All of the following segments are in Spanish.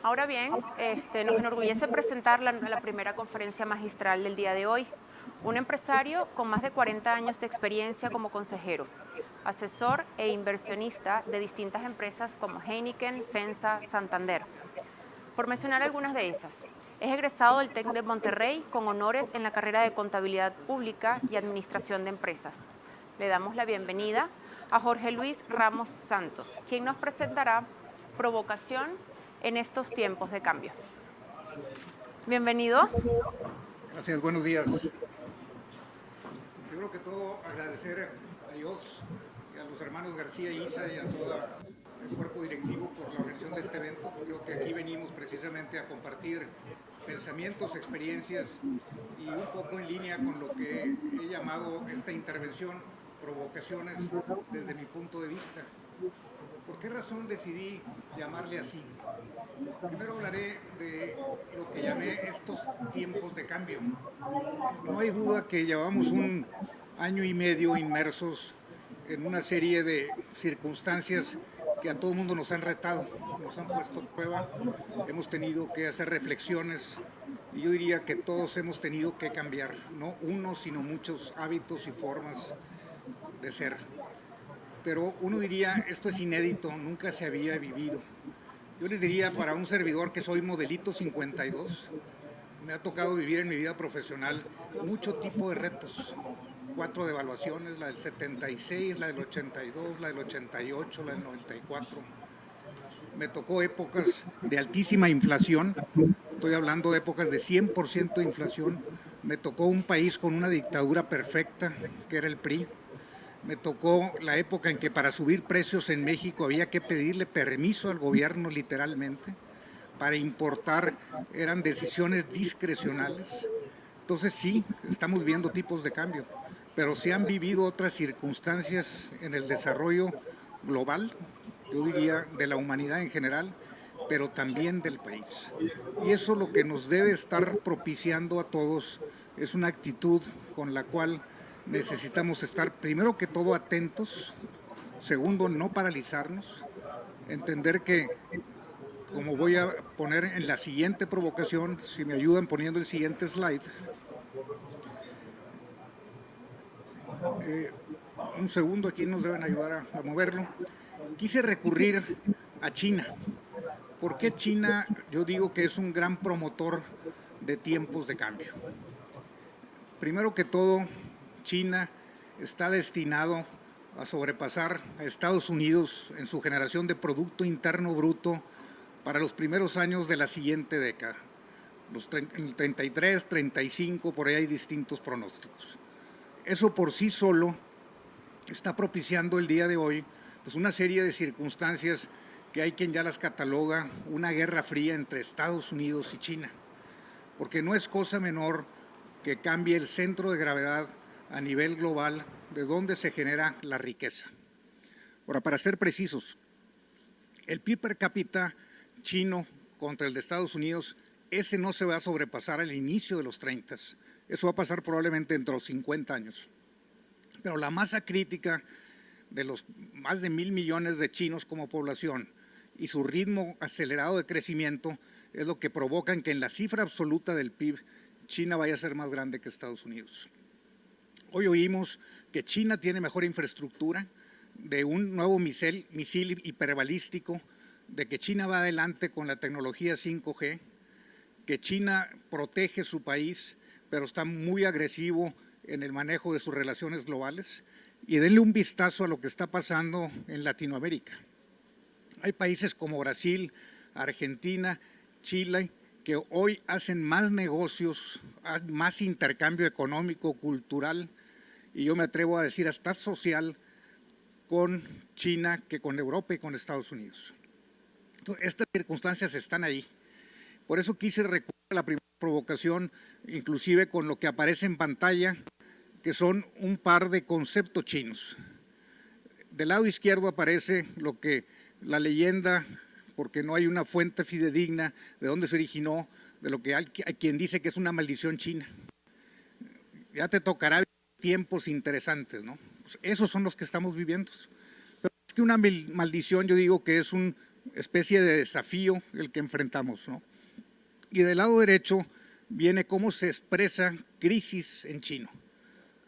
Ahora bien, nos enorgullece presentar la primera conferencia magistral del día de hoy. Un empresario con más de 40 años de experiencia como consejero, asesor e inversionista de distintas empresas como Heineken, FEMSA, Santander. Por mencionar algunas de esas, es egresado del TEC de Monterrey con honores en la carrera de Contabilidad Pública y Administración de Empresas. Le damos la bienvenida a Jorge Luis Ramos Santos, quien nos presentará Provocación en estos tiempos de cambio. Bienvenido. Gracias, buenos días. Primero que todo, agradecer a Dios y a los hermanos García y Isa y a todo el cuerpo directivo por la organización de este evento. Creo que aquí venimos precisamente a compartir pensamientos, experiencias y un poco en línea con lo que he llamado esta intervención, provocaciones desde mi punto de vista. ¿Por qué razón decidí llamarle así? Primero hablaré de lo que llamé estos tiempos de cambio. No hay duda que llevamos un año y medio inmersos en una serie de circunstancias que a todo el mundo nos han retado, nos han puesto a prueba, hemos tenido que hacer reflexiones y yo diría que todos hemos tenido que cambiar, no uno, sino muchos hábitos y formas de ser. Pero uno diría, esto es inédito, nunca se había vivido. Yo les diría para un servidor que soy modelito 52, me ha tocado vivir en mi vida profesional mucho tipo de retos. 4 devaluaciones, la del 76, la del 82, la del 88, la del 94. Me tocó épocas de altísima inflación, estoy hablando de épocas de 100% de inflación. Me tocó un país con una dictadura perfecta, que era el PRI. Me tocó la época en que para subir precios en México había que pedirle permiso al gobierno literalmente. Para importar eran decisiones discrecionales. Entonces sí, estamos viendo tipos de cambio, pero se han vivido otras circunstancias en el desarrollo global, yo diría de la humanidad en general, pero también del país. Y eso lo que nos debe estar propiciando a todos es una actitud con la cual necesitamos estar, primero que todo, atentos, segundo, no paralizarnos, entender que, como voy a poner en la siguiente provocación, si me ayudan poniendo el siguiente slide, un segundo, aquí nos deben ayudar a moverlo, quise recurrir a China. ¿Por qué China? Yo digo que es un gran promotor de tiempos de cambio. Primero que todo, China está destinado a sobrepasar a Estados Unidos en su generación de Producto Interno Bruto para los primeros años de la siguiente década. En el 33, 35, por ahí hay distintos pronósticos. Eso por sí solo está propiciando el día de hoy pues una serie de circunstancias que hay quien ya las cataloga una guerra fría entre Estados Unidos y China, porque no es cosa menor que cambie el centro de gravedad a nivel global de donde se genera la riqueza. Ahora, para ser precisos, el PIB per cápita chino contra el de Estados Unidos, ese no se va a sobrepasar al inicio de los 30. Eso va a pasar probablemente entre los 50 años. Pero la masa crítica de los más de 1.000 millones de chinos como población y su ritmo acelerado de crecimiento es lo que provoca que en la cifra absoluta del PIB China vaya a ser más grande que Estados Unidos. Hoy oímos que China tiene mejor infraestructura, de un nuevo misil hiperbalístico, de que China va adelante con la tecnología 5G, que China protege su país, pero está muy agresivo en el manejo de sus relaciones globales. Y denle un vistazo a lo que está pasando en Latinoamérica. Hay países como Brasil, Argentina, Chile, que hoy hacen más negocios, más intercambio económico, cultural, y yo me atrevo a decir hasta social, con China que con Europa y con Estados Unidos. Entonces, estas circunstancias están ahí. Por eso quise recurrir a la primera provocación, inclusive con lo que aparece en pantalla, que son un par de conceptos chinos. Del lado izquierdo aparece lo que la leyenda, porque no hay una fuente fidedigna de dónde se originó, de lo que hay quien dice que es una maldición china. Ya te tocará tiempos interesantes, ¿no? Pues esos son los que estamos viviendo. Pero es que una maldición yo digo que es un especie de desafío el que enfrentamos, ¿no? Y del lado derecho viene cómo se expresa crisis en chino.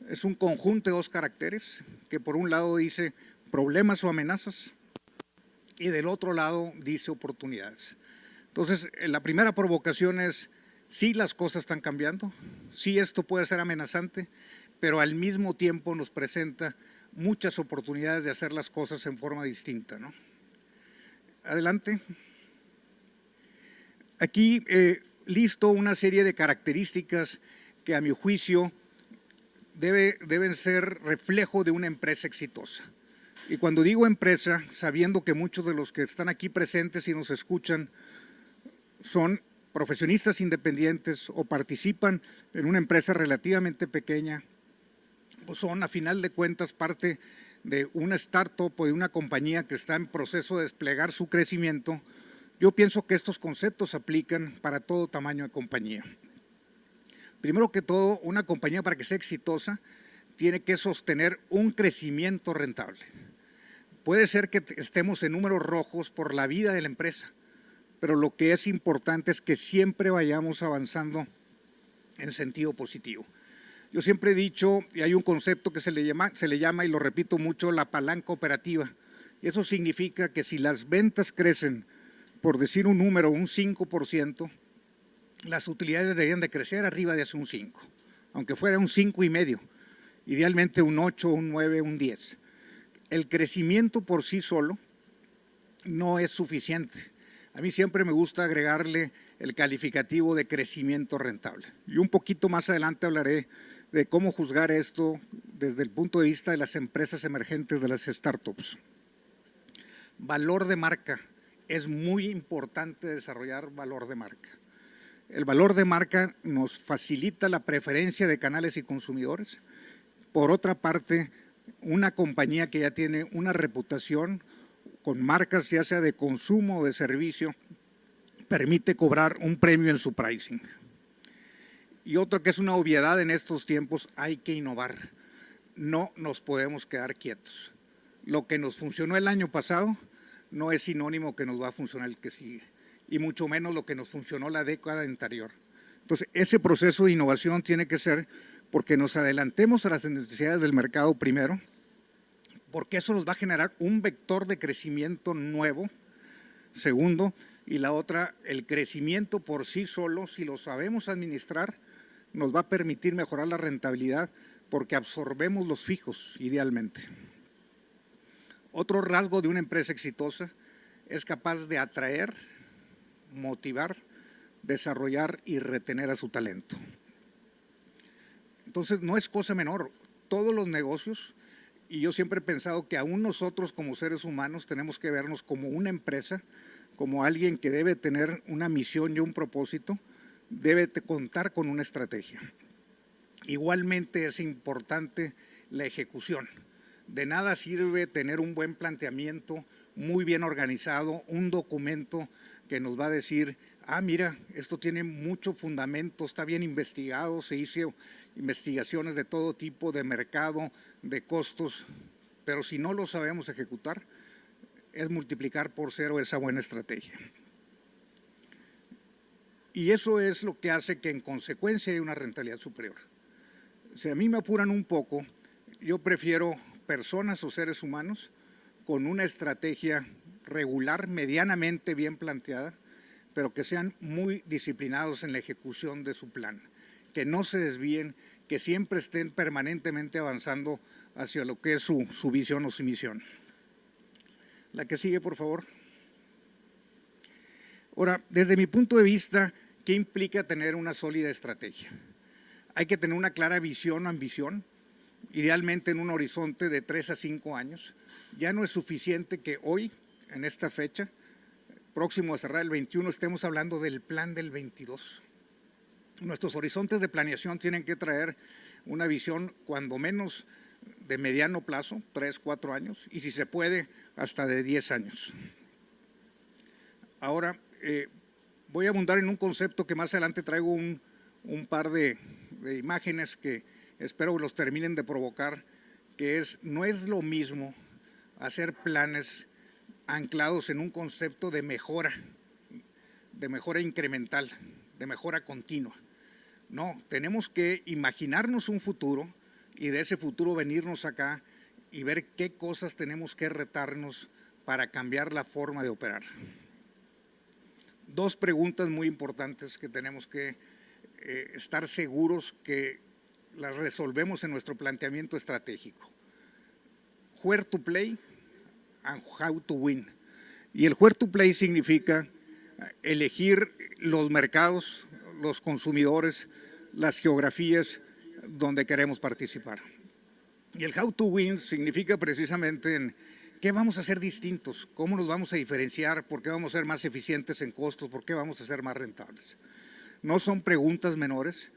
Es un conjunto de dos caracteres que por un lado dice problemas o amenazas y del otro lado dice oportunidades. Entonces, la primera provocación es, sí las cosas están cambiando, sí esto puede ser amenazante, pero al mismo tiempo nos presenta muchas oportunidades de hacer las cosas en forma distinta, ¿no? Adelante. Aquí listo una serie de características que a mi juicio deben ser reflejo de una empresa exitosa. Y cuando digo empresa, sabiendo que muchos de los que están aquí presentes y nos escuchan son profesionistas independientes o participan en una empresa relativamente pequeña, pues son a final de cuentas parte de una startup o de una compañía que está en proceso de desplegar su crecimiento. Yo pienso que estos conceptos aplican para todo tamaño de compañía. Primero que todo, una compañía para que sea exitosa tiene que sostener un crecimiento rentable. Puede ser que estemos en números rojos por la vida de la empresa, pero lo que es importante es que siempre vayamos avanzando en sentido positivo. Yo siempre he dicho, y hay un concepto que se le llama, y lo repito mucho, la palanca operativa. Y eso significa que si las ventas crecen, por decir un número, un 5%, las utilidades deberían de crecer arriba de ese un 5, aunque fuera un 5,5, idealmente un 8, un 9, un 10. El crecimiento por sí solo no es suficiente. A mí siempre me gusta agregarle el calificativo de crecimiento rentable. Y un poquito más adelante hablaré de cómo juzgar esto desde el punto de vista de las empresas emergentes, de las startups. Valor de marca. Es muy importante desarrollar valor de marca. El valor de marca nos facilita la preferencia de canales y consumidores. Por otra parte, una compañía que ya tiene una reputación con marcas ya sea de consumo o de servicio, permite cobrar un premio en su pricing. Y otro que es una obviedad en estos tiempos, hay que innovar. No nos podemos quedar quietos. Lo que nos funcionó el año pasado no es sinónimo que nos va a funcionar el que sigue, y mucho menos lo que nos funcionó la década anterior. Entonces, ese proceso de innovación tiene que ser porque nos adelantemos a las necesidades del mercado primero, porque eso nos va a generar un vector de crecimiento nuevo, segundo, y la otra, el crecimiento por sí solo, si lo sabemos administrar, nos va a permitir mejorar la rentabilidad porque absorbemos los fijos idealmente. Otro rasgo de una empresa exitosa es capaz de atraer, motivar, desarrollar y retener a su talento. Entonces, no es cosa menor, todos los negocios, y yo siempre he pensado que aún nosotros como seres humanos tenemos que vernos como una empresa, como alguien que debe tener una misión y un propósito, debe contar con una estrategia. Igualmente es importante la ejecución. De nada sirve tener un buen planteamiento, muy bien organizado, un documento que nos va a decir, mira, esto tiene mucho fundamento, está bien investigado, se hizo investigaciones de todo tipo, de mercado, de costos, pero si no lo sabemos ejecutar, es multiplicar por cero esa buena estrategia. Y eso es lo que hace que en consecuencia haya una rentabilidad superior. Si a mí me apuran un poco, yo prefiero personas o seres humanos con una estrategia regular, medianamente bien planteada, pero que sean muy disciplinados en la ejecución de su plan, que no se desvíen, que siempre estén permanentemente avanzando hacia lo que es su visión o su misión. La que sigue, por favor. Ahora, desde mi punto de vista, ¿qué implica tener una sólida estrategia? Hay que tener una clara visión o ambición, idealmente en un horizonte de 3 a 5 años. Ya no es suficiente que hoy, en esta fecha, próximo a cerrar el 21, estemos hablando del plan del 22. Nuestros horizontes de planeación tienen que traer una visión cuando menos de mediano plazo, 3, 4 años, y si se puede, hasta de 10 años. Ahora, voy a abundar en un concepto que más adelante traigo un par de imágenes que espero que los terminen de provocar, que no es lo mismo hacer planes anclados en un concepto de mejora incremental, de mejora continua. No, tenemos que imaginarnos un futuro y de ese futuro venirnos acá y ver qué cosas tenemos que retarnos para cambiar la forma de operar. Dos preguntas muy importantes que tenemos que estar seguros que las resolvemos en nuestro planteamiento estratégico. Where to play and how to win. Y el where to play significa elegir los mercados, los consumidores, las geografías donde queremos participar. Y el how to win significa precisamente en qué vamos a hacer distintos, cómo nos vamos a diferenciar, por qué vamos a ser más eficientes en costos, por qué vamos a ser más rentables. No son preguntas menores.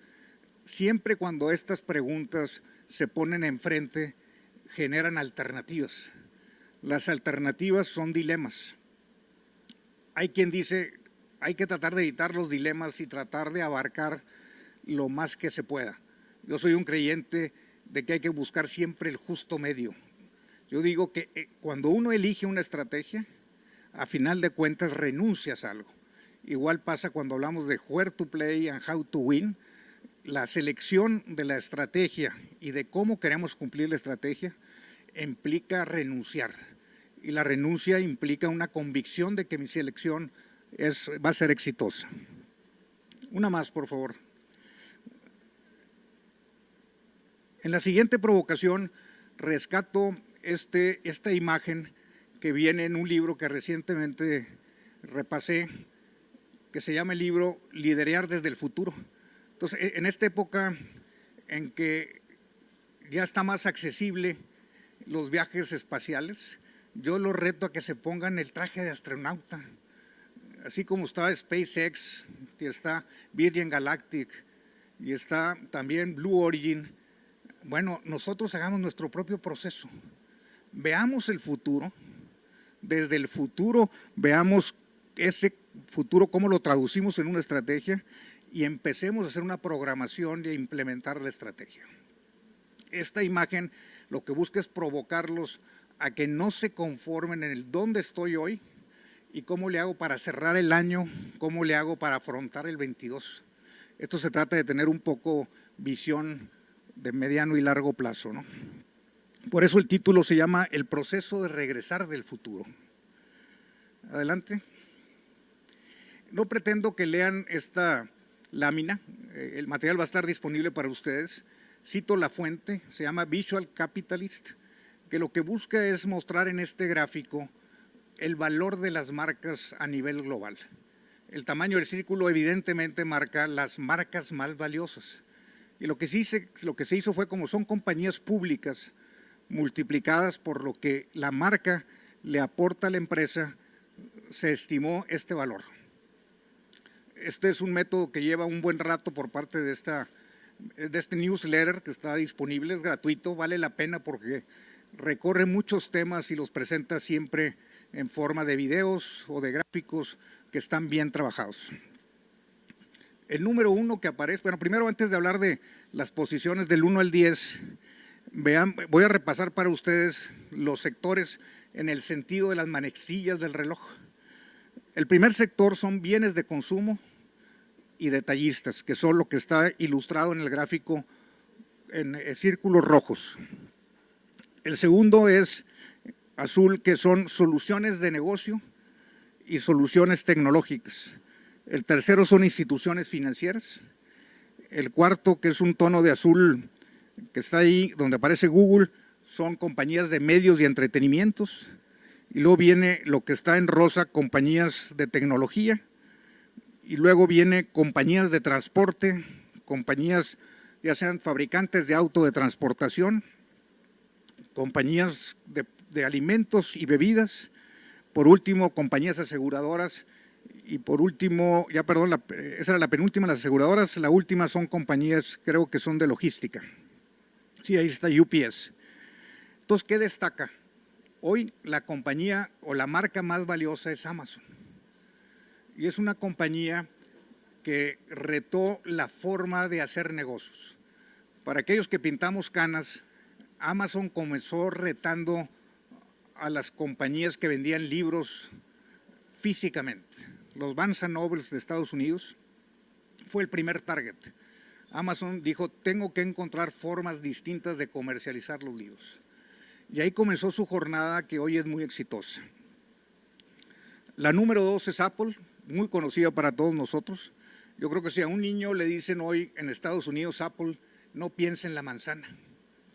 Siempre cuando estas preguntas se ponen enfrente, generan alternativas. Las alternativas son dilemas. Hay quien dice, hay que tratar de evitar los dilemas y tratar de abarcar lo más que se pueda. Yo soy un creyente de que hay que buscar siempre el justo medio. Yo digo que cuando uno elige una estrategia, a final de cuentas renuncias a algo. Igual pasa cuando hablamos de where to play and how to win. La selección de la estrategia y de cómo queremos cumplir la estrategia implica renunciar. Y la renuncia implica una convicción de que mi selección va a ser exitosa. Una más, por favor. En la siguiente provocación rescato esta imagen que viene en un libro que recientemente repasé, que se llama el libro Liderear desde el futuro. Entonces, en esta época en que ya está más accesible los viajes espaciales, yo los reto a que se pongan el traje de astronauta, así como está SpaceX, y está Virgin Galactic, y está también Blue Origin. Bueno, nosotros hagamos nuestro propio proceso. Veamos el futuro, desde el futuro veamos ese futuro, cómo lo traducimos en una estrategia y empecemos a hacer una programación y a implementar la estrategia. Esta imagen lo que busca es provocarlos a que no se conformen en el dónde estoy hoy y cómo le hago para cerrar el año, cómo le hago para afrontar el 22. Esto se trata de tener un poco visión de mediano y largo plazo, ¿no? Por eso el título se llama El proceso de regresar del futuro. Adelante. No pretendo que lean esta lámina, el material va a estar disponible para ustedes. Cito la fuente, se llama Visual Capitalist, que lo que busca es mostrar en este gráfico el valor de las marcas a nivel global. El tamaño del círculo evidentemente marca las marcas más valiosas. Y lo que se hizo fue, como son compañías públicas multiplicadas por lo que la marca le aporta a la empresa, se estimó este valor. Este es un método que lleva un buen rato por parte de este newsletter que está disponible, es gratuito, vale la pena porque recorre muchos temas y los presenta siempre en forma de videos o de gráficos que están bien trabajados. El número 1 que aparece, bueno, primero antes de hablar de las posiciones del 1 al 10, voy a repasar para ustedes los sectores en el sentido de las manecillas del reloj. El primer sector son bienes de consumo y detallistas, que son lo que está ilustrado en el gráfico en círculos rojos. El segundo es azul, que son soluciones de negocio y soluciones tecnológicas. El tercero son instituciones financieras. El cuarto, que es un tono de azul que está ahí donde aparece Google, son compañías de medios y entretenimientos. Y luego viene lo que está en rosa, compañías de tecnología. Y luego viene compañías de transporte, compañías ya sean fabricantes de auto de transportación, compañías de alimentos y bebidas, por último compañías aseguradoras y por último, esa era la penúltima, las aseguradoras, la última son compañías, creo que son de logística. Sí, ahí está UPS. Entonces, ¿qué destaca? Hoy la compañía o la marca más valiosa es Amazon. Y es una compañía que retó la forma de hacer negocios. Para aquellos que pintamos canas, Amazon comenzó retando a las compañías que vendían libros físicamente. Los Barnes & Noble de Estados Unidos fue el primer target. Amazon dijo, tengo que encontrar formas distintas de comercializar los libros. Y ahí comenzó su jornada, que hoy es muy exitosa. La número 2 es Apple, muy conocida para todos nosotros. Yo creo que si a un niño le dicen hoy en Estados Unidos Apple, no piensa en la manzana,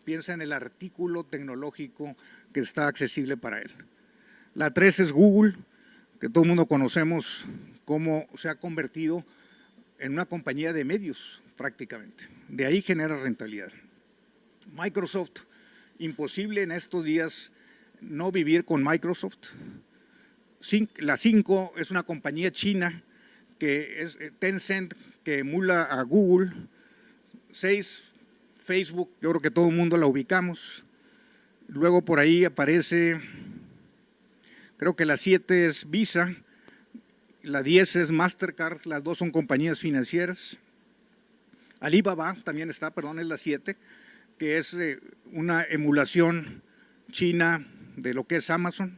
piensa en el artículo tecnológico que está accesible para él. La 3 es Google, que todo el mundo conocemos cómo se ha convertido en una compañía de medios prácticamente. De ahí genera rentabilidad. Microsoft, imposible en estos días no vivir con Microsoft. La 5 es una compañía china, que es Tencent, que emula a Google. 6, Facebook, yo creo que todo el mundo la ubicamos. Luego por ahí aparece, creo que la 7 es Visa, la 10 es Mastercard, las dos son compañías financieras. Alibaba también está, perdón, es la 7, que es una emulación china de lo que es Amazon.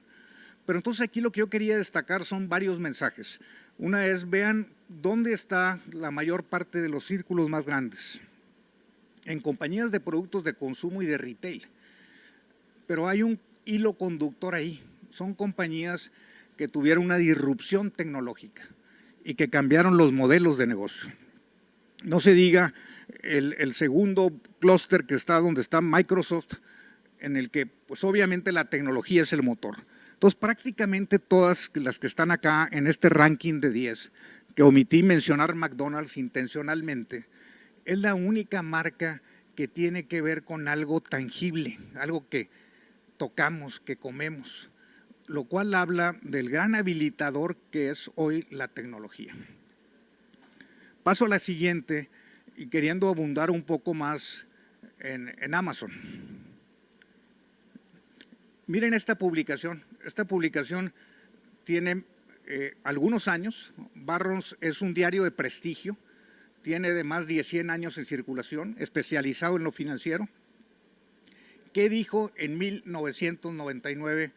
Pero entonces aquí lo que yo quería destacar son varios mensajes. Una es, vean dónde está la mayor parte de los círculos más grandes. En compañías de productos de consumo y de retail. Pero hay un hilo conductor ahí. Son compañías que tuvieron una disrupción tecnológica y que cambiaron los modelos de negocio. No se diga el segundo clúster que está donde está Microsoft, en el que pues obviamente la tecnología es el motor. Entonces prácticamente todas las que están acá en este ranking de 10, que omití mencionar McDonald's intencionalmente, es la única marca que tiene que ver con algo tangible, algo que tocamos, que comemos, lo cual habla del gran habilitador que es hoy la tecnología. Paso a la siguiente, y queriendo abundar un poco más en Amazon. Miren esta publicación tiene algunos años. Barron's es un diario de prestigio, tiene de más de 100 años en circulación, especializado en lo financiero. ¿Qué dijo en 1999?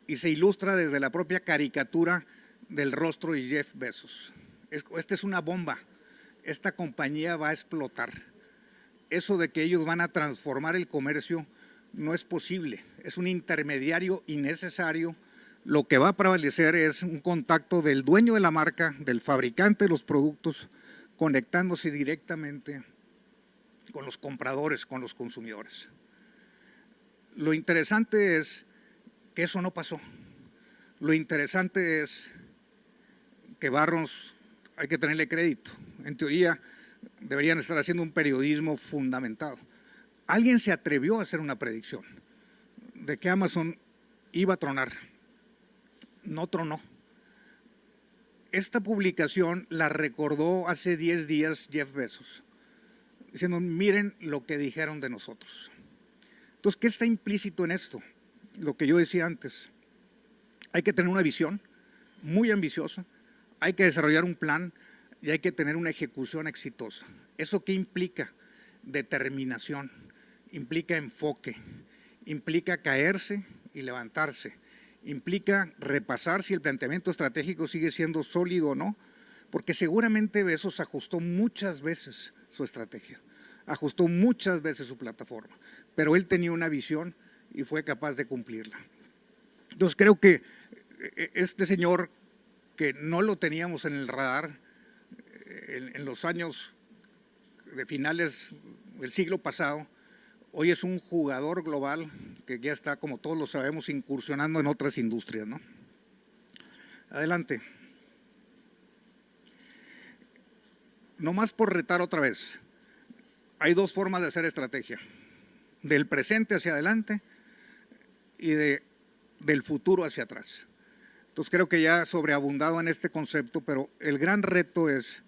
Y se ilustra desde la propia caricatura del rostro de Jeff Bezos. Esta es una bomba, esta compañía va a explotar. Eso de que ellos van a transformar el comercio no es posible, es un intermediario innecesario. Lo que va a prevalecer es un contacto del dueño de la marca, del fabricante de los productos, conectándose directamente con los compradores, con los consumidores. Lo interesante es que eso no pasó. Lo interesante es que Barron's, hay que tenerle crédito. En teoría deberían estar haciendo un periodismo fundamentado. Alguien se atrevió a hacer una predicción de que Amazon iba a tronar. No tronó. Esta publicación la recordó hace 10 días Jeff Bezos, diciendo, miren lo que dijeron de nosotros. Entonces, ¿qué está implícito en esto? Lo que yo decía antes, hay que tener una visión muy ambiciosa, hay que desarrollar un plan y hay que tener una ejecución exitosa. ¿Eso qué implica? Determinación, implica enfoque, implica caerse y levantarse, implica repasar si el planteamiento estratégico sigue siendo sólido o no, porque seguramente Bezos ajustó muchas veces su estrategia, ajustó muchas veces su plataforma, pero él tenía una visión y fue capaz de cumplirla. Entonces creo que este señor, que no lo teníamos en el radar en los años de finales del siglo pasado, hoy es un jugador global que ya está, como todos lo sabemos, incursionando en otras industrias, ¿no? Adelante. Nomás por retar otra vez, hay dos formas de hacer estrategia, del presente hacia adelante y del futuro hacia atrás. Entonces creo que ya sobreabundado en este concepto, pero el gran reto es,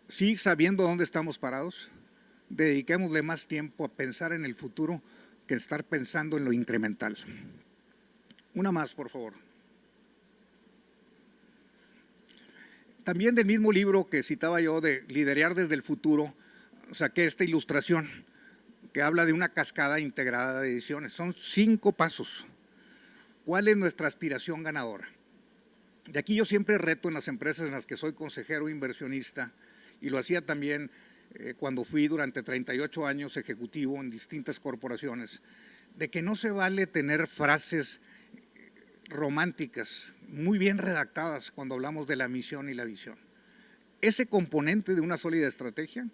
sí, sabiendo dónde estamos parados, dediquémosle más tiempo a pensar en el futuro que estar pensando en lo incremental. Una más, por favor. También del mismo libro que citaba yo de Liderar desde el futuro, saqué esta ilustración que habla de una cascada integrada de decisiones. Son 5 pasos. ¿Cuál es nuestra aspiración ganadora? De aquí yo siempre reto en las empresas en las que soy consejero inversionista, y lo hacía también cuando fui durante 38 años ejecutivo en distintas corporaciones, de que no se vale tener frases románticas, muy bien redactadas cuando hablamos de la misión y la visión. Ese componente de una sólida estrategia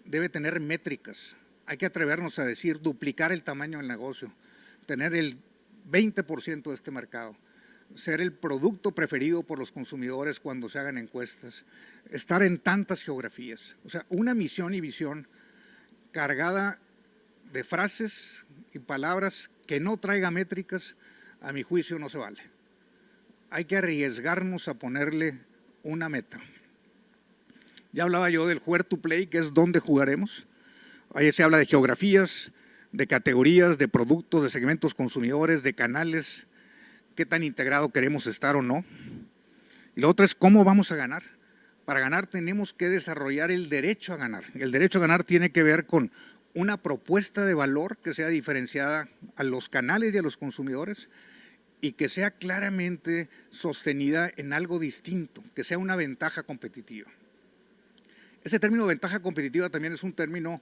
debe tener métricas. Hay que atrevernos a decir, duplicar el tamaño del negocio, tener el 20% de este mercado, ser el producto preferido por los consumidores cuando se hagan encuestas, estar en tantas geografías. O sea, una misión y visión cargada de frases y palabras que no traiga métricas, a mi juicio no se vale. Hay que arriesgarnos a ponerle una meta. Ya hablaba yo del where to play, que es dónde jugaremos. Ahí se habla de geografías, de categorías, de productos, de segmentos consumidores, de canales, qué tan integrado queremos estar o no. Y lo otro es cómo vamos a ganar. Para ganar tenemos que desarrollar el derecho a ganar. El derecho a ganar tiene que ver con una propuesta de valor que sea diferenciada a los canales y a los consumidores y que sea claramente sostenida en algo distinto, que sea una ventaja competitiva. Ese término ventaja competitiva también es un término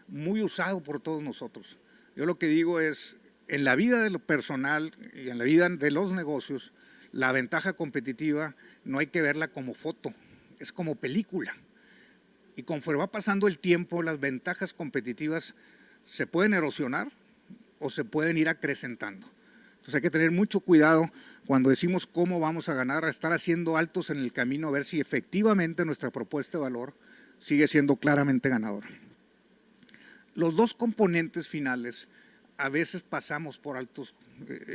muy usado por todos nosotros. Yo lo que digo es, en la vida de lo personal y en la vida de los negocios, la ventaja competitiva no hay que verla como foto, es como película. Y conforme va pasando el tiempo, las ventajas competitivas se pueden erosionar o se pueden ir acrecentando. Entonces hay que tener mucho cuidado cuando decimos cómo vamos a ganar, a estar haciendo altos en el camino, a ver si efectivamente nuestra propuesta de valor sigue siendo claramente ganadora. Los 2 componentes finales, a veces pasamos por altos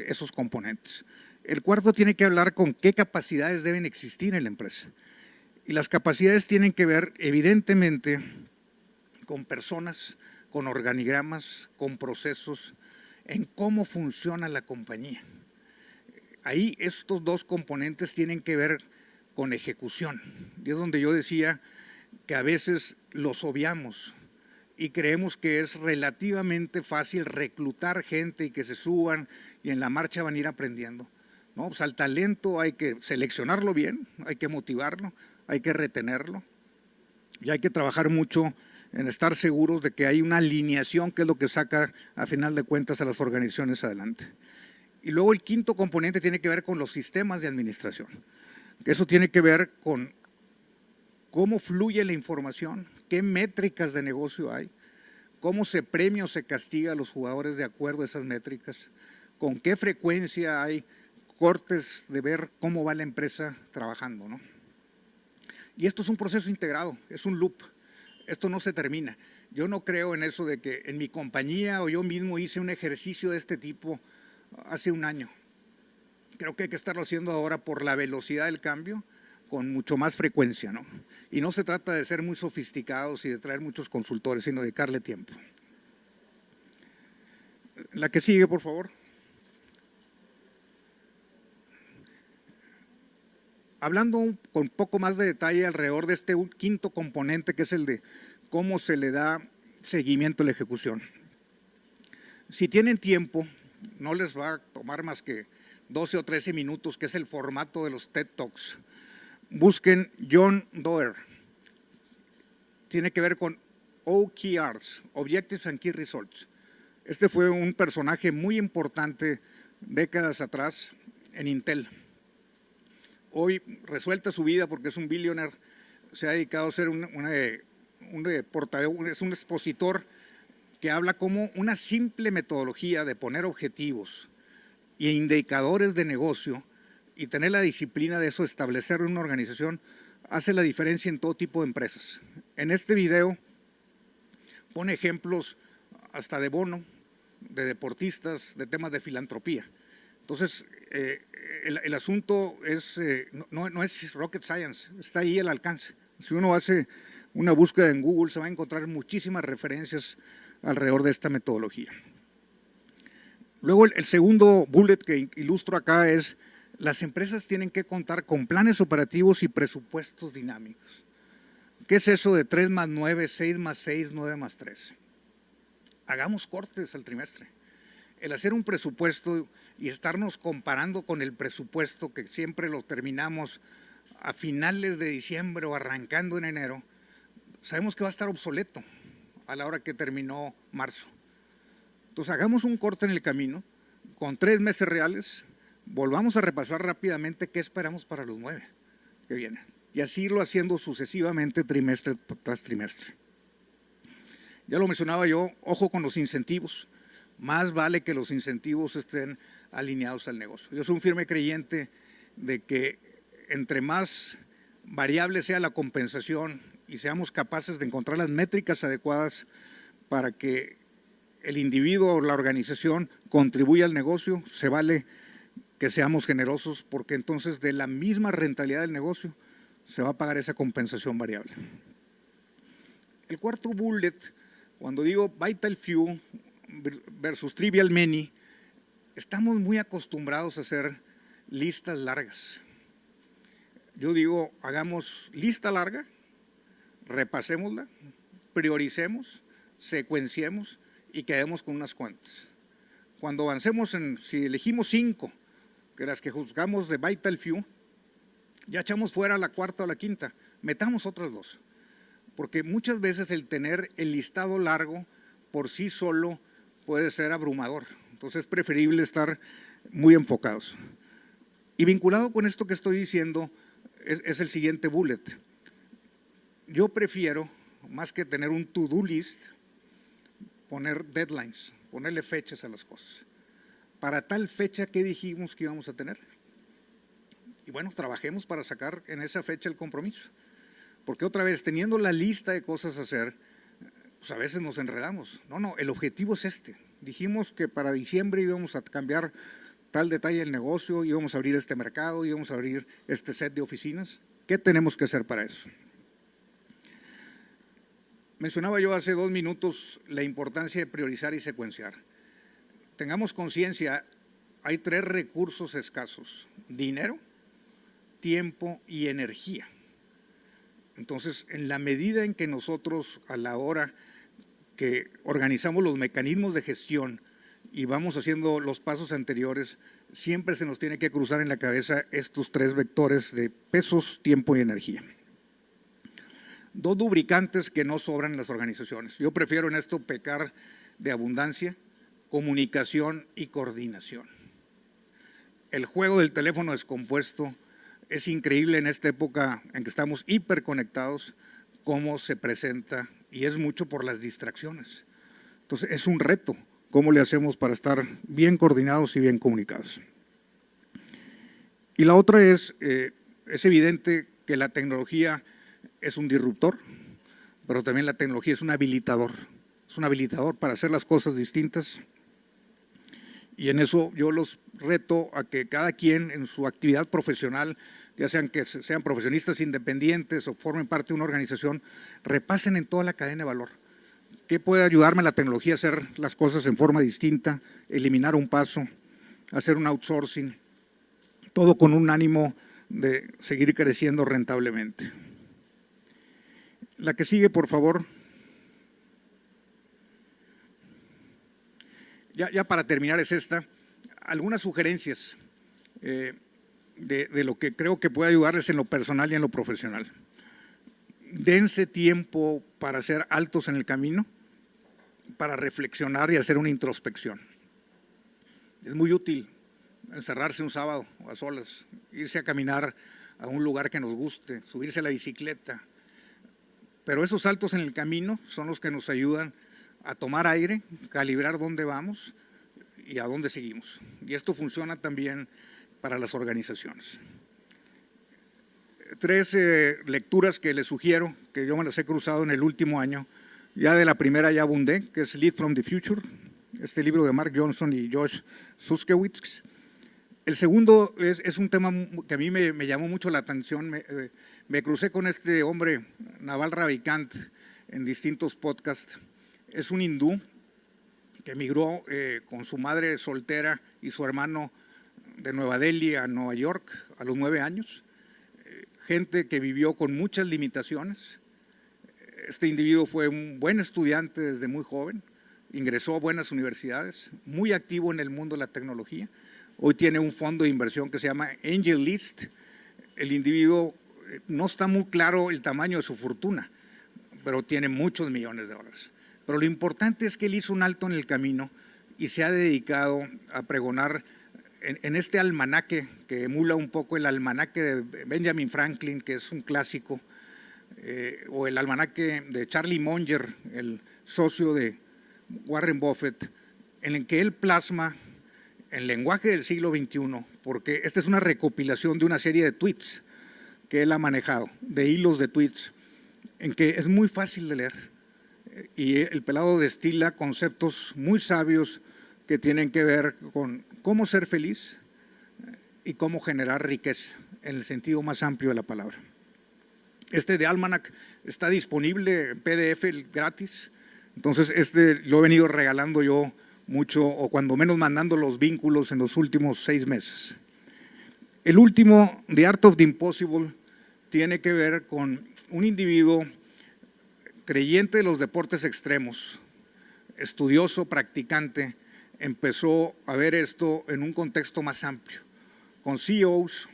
esos componentes. El cuarto tiene que hablar con qué capacidades deben existir en la empresa. Y las capacidades tienen que ver, evidentemente, con personas, con organigramas, con procesos, en cómo funciona la compañía. Ahí estos 2 componentes tienen que ver con ejecución. Y es donde yo decía que a veces los obviamos y creemos que es relativamente fácil reclutar gente y que se suban y en la marcha van a ir aprendiendo. No, pues al talento hay que seleccionarlo bien, hay que motivarlo, hay que retenerlo y hay que trabajar mucho en estar seguros de que hay una alineación que es lo que saca a final de cuentas a las organizaciones adelante. Y luego el quinto componente tiene que ver con los sistemas de administración. Eso tiene que ver con cómo fluye la información, qué métricas de negocio hay, cómo se premia o se castiga a los jugadores de acuerdo a esas métricas, con qué frecuencia hay cortes de ver cómo va la empresa trabajando, ¿no? Y esto es un proceso integrado, es un loop, esto no se termina. Yo no creo en eso de que en mi compañía o yo mismo hice un ejercicio de este tipo hace un año. Creo que hay que estarlo haciendo ahora por la velocidad del cambio, con mucho más frecuencia, ¿no? Y no se trata de ser muy sofisticados y de traer muchos consultores, sino dedicarle tiempo. La que sigue, por favor. Hablando con un poco más de detalle alrededor de este quinto componente, que es el de cómo se le da seguimiento a la ejecución. Si tienen tiempo, no les va a tomar más que 12 o 13 minutos, que es el formato de los TED Talks. Busquen John Doerr. Tiene que ver con OKRs, Objectives and Key Results. Este fue un personaje muy importante décadas atrás en Intel. Hoy resuelta su vida porque es un billionaire, se ha dedicado a ser es un expositor que habla como una simple metodología de poner objetivos e indicadores de negocio y tener la disciplina de eso, establecer una organización, hace la diferencia en todo tipo de empresas. En este video pone ejemplos hasta de bono, de deportistas, de temas de filantropía. Entonces, el asunto es, no es rocket science, está ahí al alcance. Si uno hace una búsqueda en Google, se va a encontrar muchísimas referencias alrededor de esta metodología. Luego, el segundo bullet que ilustro acá es: las empresas tienen que contar con planes operativos y presupuestos dinámicos. ¿Qué es eso de 3 más 9, 6 más 6, 9 más 3? hagamos cortes al trimestre. El hacer un presupuesto y estarnos comparando con el presupuesto que siempre lo terminamos a finales de diciembre o arrancando en enero, sabemos que va a estar obsoleto a la hora que terminó marzo. Entonces hagamos un corte en el camino, con 3 meses reales, volvamos a repasar rápidamente qué esperamos para los 9 que vienen. Y así irlo haciendo sucesivamente trimestre tras trimestre. Ya lo mencionaba yo, ojo con los incentivos. Más vale que los incentivos estén alineados al negocio. Yo soy un firme creyente de que entre más variable sea la compensación y seamos capaces de encontrar las métricas adecuadas para que el individuo o la organización contribuya al negocio, se vale que seamos generosos, porque entonces de la misma rentabilidad del negocio se va a pagar esa compensación variable. El cuarto bullet, cuando digo Vital Few versus Trivial Many, estamos muy acostumbrados a hacer listas largas. Yo digo, hagamos lista larga, repasémosla, prioricemos, secuenciemos y quedemos con unas cuantas. Cuando avancemos si elegimos 5, que las que juzgamos de Vital Few, ya echamos fuera la cuarta o la quinta, metamos otras 2. Porque muchas veces el tener el listado largo por sí solo puede ser abrumador. Entonces es preferible estar muy enfocados. Y vinculado con esto que estoy diciendo es el siguiente bullet. Yo prefiero, más que tener un to-do list, poner deadlines, ponerle fechas a las cosas. Para tal fecha, ¿qué dijimos que íbamos a tener? Y bueno, trabajemos para sacar en esa fecha el compromiso. Porque otra vez, teniendo la lista de cosas a hacer, pues a veces nos enredamos. No, el objetivo es este. Dijimos que para diciembre íbamos a cambiar tal detalle del negocio, íbamos a abrir este mercado, íbamos a abrir este set de oficinas. ¿Qué tenemos que hacer para eso? Mencionaba yo hace 2 minutos la importancia de priorizar y secuenciar. Tengamos conciencia, hay 3 recursos escasos: dinero, tiempo y energía. Entonces, en la medida en que nosotros, a la hora que organizamos los mecanismos de gestión y vamos haciendo los pasos anteriores, siempre se nos tiene que cruzar en la cabeza estos 3 vectores de pesos, tiempo y energía. 2 lubricantes que no sobran en las organizaciones. Yo prefiero en esto pecar de abundancia: comunicación y coordinación. El juego del teléfono descompuesto es increíble en esta época en que estamos hiperconectados, cómo se presenta, y es mucho por las distracciones. Entonces es un reto, cómo le hacemos para estar bien coordinados y bien comunicados. Y la otra es evidente que la tecnología es un disruptor, pero también la tecnología es un habilitador para hacer las cosas distintas. Y en eso yo los reto a que cada quien en su actividad profesional, ya sean que sean profesionistas independientes o formen parte de una organización, repasen en toda la cadena de valor. ¿Qué puede ayudarme la tecnología a hacer las cosas en forma distinta, eliminar un paso, hacer un outsourcing? Todo con un ánimo de seguir creciendo rentablemente. La que sigue, por favor. Ya para terminar es esta, algunas sugerencias de lo que creo que puede ayudarles en lo personal y en lo profesional. Dense tiempo para ser altos en el camino, para reflexionar y hacer una introspección. Es muy útil encerrarse un sábado a solas, irse a caminar a un lugar que nos guste, subirse a la bicicleta. Pero esos saltos en el camino son los que nos ayudan a tomar aire, calibrar dónde vamos y a dónde seguimos. Y esto funciona también para las organizaciones. 3 lecturas que les sugiero, que yo me las he cruzado en el último año. Ya de la primera ya abundé, que es Lead from the Future, este libro de Mark Johnson y Josh Suskewitz. El segundo es un tema que a mí me llamó mucho la atención. Me crucé con este hombre, Naval Ravikant, en distintos podcasts. Es un hindú que emigró con su madre soltera y su hermano de Nueva Delhi a Nueva York a los 9 años. Gente que vivió con muchas limitaciones. Este individuo fue un buen estudiante desde muy joven, ingresó a buenas universidades, muy activo en el mundo de la tecnología. Hoy tiene un fondo de inversión que se llama AngelList. El individuo, no está muy claro el tamaño de su fortuna, pero tiene muchos millones de dólares. Pero lo importante es que él hizo un alto en el camino y se ha dedicado a pregonar en este almanaque que emula un poco el almanaque de Benjamin Franklin, que es un clásico, o el almanaque de Charlie Munger, el socio de Warren Buffett, en el que él plasma el lenguaje del siglo XXI, porque esta es una recopilación de una serie de tweets que él ha manejado, de hilos de tweets, en que es muy fácil de leer y el pelado destila conceptos muy sabios que tienen que ver con cómo ser feliz y cómo generar riqueza en el sentido más amplio de la palabra. Este de Almanac está disponible en PDF gratis, entonces lo he venido regalando yo mucho, o cuando menos mandando los vínculos en los últimos 6 meses. El último, The Art of the Impossible, tiene que ver con un individuo creyente de los deportes extremos, estudioso, practicante, empezó a ver esto en un contexto más amplio, con CEOs,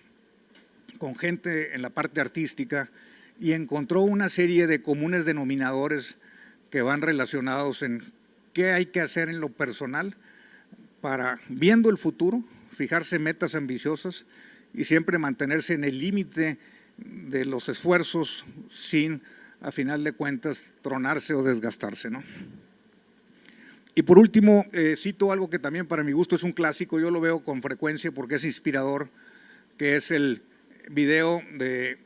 con gente en la parte artística, y encontró una serie de comunes denominadores que van relacionados en qué hay que hacer en lo personal para, viendo el futuro, fijarse metas ambiciosas y siempre mantenerse en el límite de los esfuerzos sin, a final de cuentas, tronarse o desgastarse, ¿no? Y por último, cito algo que también para mi gusto es un clásico, yo lo veo con frecuencia porque es inspirador, que es el video de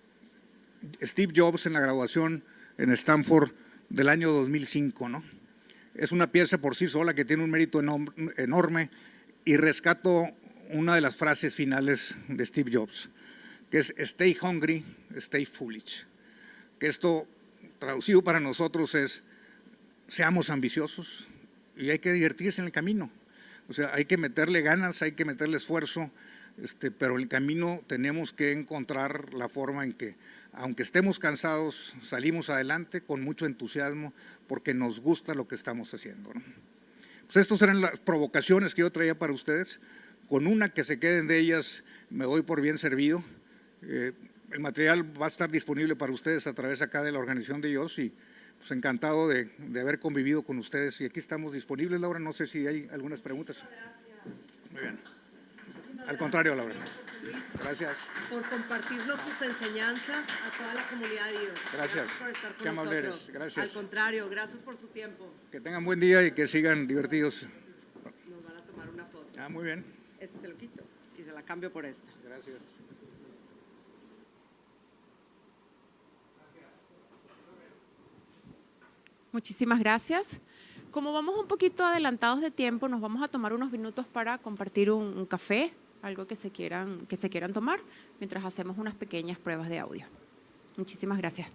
Steve Jobs en la graduación en Stanford del año 2005, ¿no? Es una pieza por sí sola que tiene un mérito enorme y rescato una de las frases finales de Steve Jobs, que es "Stay hungry, stay foolish", que esto traducido para nosotros es seamos ambiciosos y hay que divertirse en el camino, o sea, hay que meterle ganas, hay que meterle esfuerzo, pero en el camino tenemos que encontrar la forma en que, aunque estemos cansados, salimos adelante con mucho entusiasmo porque nos gusta lo que estamos haciendo, ¿no? Pues estas eran las provocaciones que yo traía para ustedes. Con una que se queden de ellas me doy por bien servido. El material va a estar disponible para ustedes a través acá de la organización de IOS y pues encantado de haber convivido con ustedes. Y aquí estamos disponibles, Laura, no sé si hay algunas preguntas. Muy bien. Al contrario, Laura. Gracias. Por compartirnos sus enseñanzas a toda la comunidad de Dios. Gracias. Por estar con Qué amable nosotros. eres. Gracias. Al contrario, gracias por su tiempo. Que tengan buen día y que sigan divertidos. Nos van a tomar una foto. Muy bien. Este se lo quito y se la cambio por esta. Gracias. Muchísimas gracias. Como vamos un poquito adelantados de tiempo, nos vamos a tomar unos minutos para compartir un café, algo que se quieran tomar, mientras hacemos unas pequeñas pruebas de audio. Muchísimas gracias.